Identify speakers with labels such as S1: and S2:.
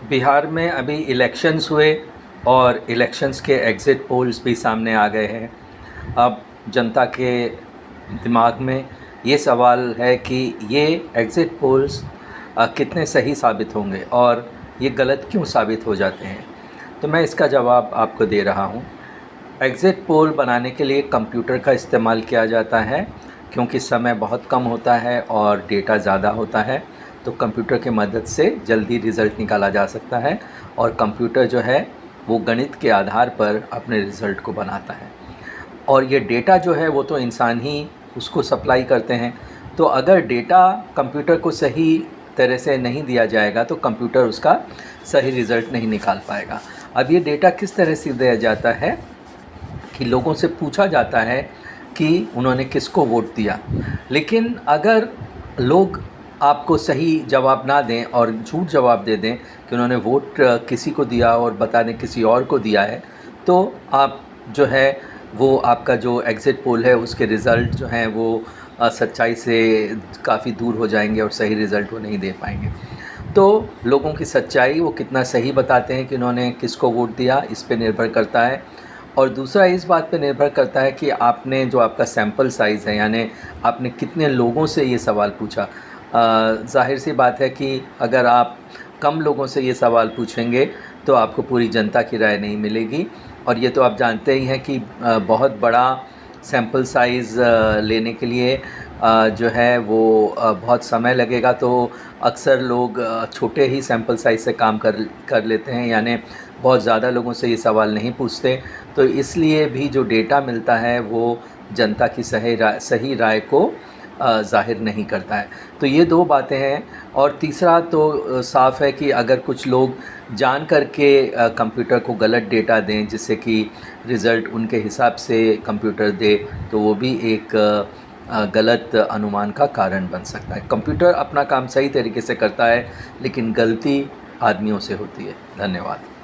S1: बिहार में अभी इलेक्शंस हुए और इलेक्शंस के एग्ज़िट पोल्स भी सामने आ गए हैं। अब जनता के दिमाग में ये सवाल है कि ये एग्ज़िट पोल्स कितने सही साबित होंगे और ये गलत क्यों साबित हो जाते हैं। तो मैं इसका जवाब आपको दे रहा हूँ। एग्ज़िट पोल बनाने के लिए कंप्यूटर का इस्तेमाल किया जाता है, क्योंकि समय बहुत कम होता है और डेटा ज़्यादा होता है, तो कंप्यूटर की मदद से जल्दी रिज़ल्ट निकाला जा सकता है और कंप्यूटर जो है वो गणित के आधार पर अपने रिज़ल्ट को बनाता है। और ये डेटा जो है वो तो इंसान ही उसको सप्लाई करते हैं। तो अगर डेटा कंप्यूटर को सही तरह से नहीं दिया जाएगा तो कंप्यूटर उसका सही रिज़ल्ट नहीं निकाल पाएगा। अब ये डेटा किस तरह से दिया जाता है कि लोगों से पूछा जाता है कि उन्होंने किसको वोट दिया, लेकिन अगर लोग आपको सही जवाब ना दें और झूठ जवाब दे दें कि उन्होंने वोट किसी को दिया और बता दें किसी और को दिया है, तो आप जो है वो आपका जो एग्ज़िट पोल है उसके रिज़ल्ट जो हैं वो सच्चाई से काफ़ी दूर हो जाएंगे और सही रिज़ल्ट वो नहीं दे पाएंगे। तो लोगों की सच्चाई वो कितना सही बताते हैं कि उन्होंने किसको वोट दिया, इस पे निर्भर करता है। और दूसरा इस बात पे निर्भर करता है कि आपने जो आपका सैंपल साइज़ है, यानी आपने कितने लोगों से ये सवाल पूछा। ज़ाहिर सी बात है कि अगर आप कम लोगों से ये सवाल पूछेंगे तो आपको पूरी जनता की राय नहीं मिलेगी। और ये तो आप जानते ही हैं कि बहुत बड़ा सैंपल साइज़ लेने के लिए जो है वो बहुत समय लगेगा। तो अक्सर लोग छोटे ही सैंपल साइज़ से काम कर लेते हैं, यानी बहुत ज़्यादा लोगों से ये सवाल नहीं पूछते। तो इसलिए भी जो डेटा मिलता है वो जनता की सही राय को ज़ाहिर नहीं करता है। तो ये दो बातें हैं। और तीसरा तो साफ़ है कि अगर कुछ लोग जान कर के कंप्यूटर को गलत डेटा दें जिससे कि रिज़ल्ट उनके हिसाब से कंप्यूटर दे, तो वो भी एक गलत अनुमान का कारण बन सकता है। कंप्यूटर अपना काम सही तरीके से करता है, लेकिन गलती आदमियों से होती है। धन्यवाद।